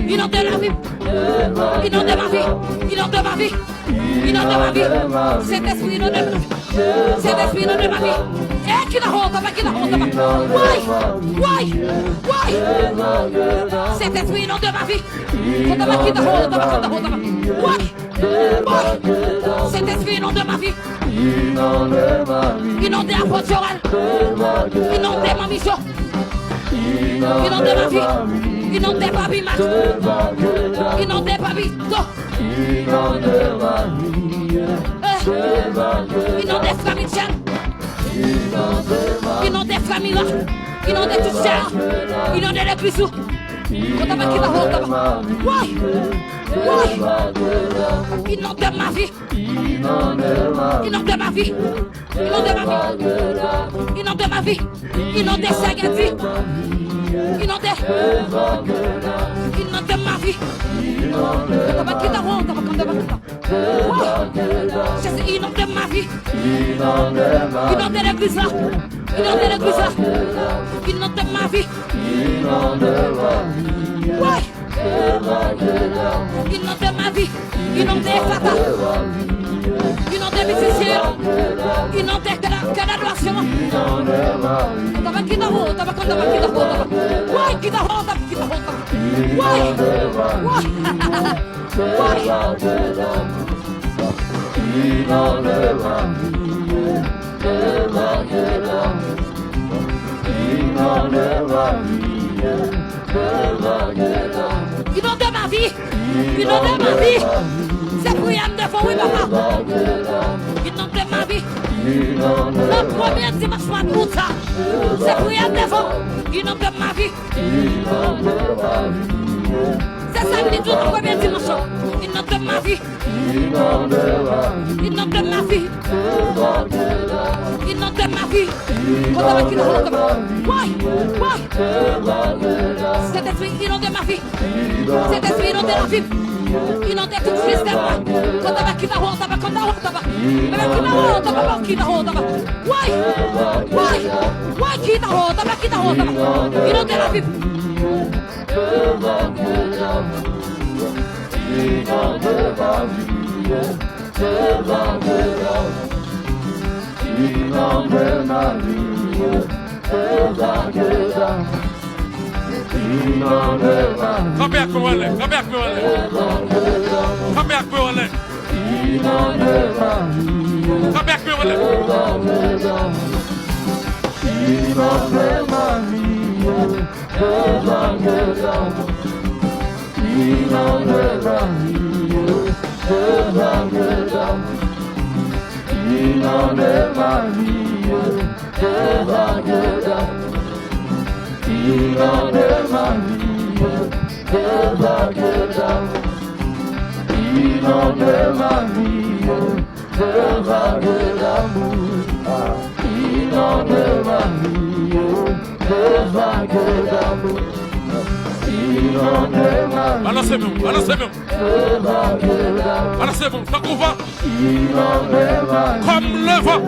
Inonde la vie. Inonde ma vie. Inonde ma vie. Inonde ma vie. Cet esprit inonde ma vie. Cet esprit inonde ma vie. Eh, qui la honte, qui la honte. Why? Cet esprit inonde ma vie. Qui la honte. Why? Cet esprit inonde ma vie. Inonde la potiorale. Inonde ma mission. Inonde ma vie. Inonde ma vie, Max. Inonde ma vie. Inonde famille Tchèque. Inonde famille là. Inonde tout ça. Inonde les bisous. Quand on va quitter la route, why? Inonde ma vie. Inonde ma vie. Inonde ma vie. Inonde ma vie. Inonde sa vie. Inonde ma vie. Quand on va quitter la route, quand on va quitter. Inonde ma vie. Inonde l'église là. Inonde l'église là. Inonde ma vie. Ouais. Inonde ma vie. Inonde Fata. Inonde musicien. Inonde graduation. On va quitter la route. Ouais, quitte la route. Ouais. Inonde ma vie. Inonde ma vie. C'est pour y amener de fond, oui, papa. Inonde ma vie. Le premier dimanche mois d'août, c'est pour y amener de fond. Inonde ma vie. C'est ça, il dit le premier dimanche. Inonde ma vie. Inonde ma vie. Inonde ma vie. Why? Cet esprit inonde ma vie. Cet esprit inonde la vie. Inonde tout système. Quand on va quitter la route, Why quitte la route, inonde la vie. Come back, Wale. Come back, Wale. Come back, Wale. Come back, Wale. Balancez-vous, balancez-vous. Balancez-vous, ça couvre. Comme le vent.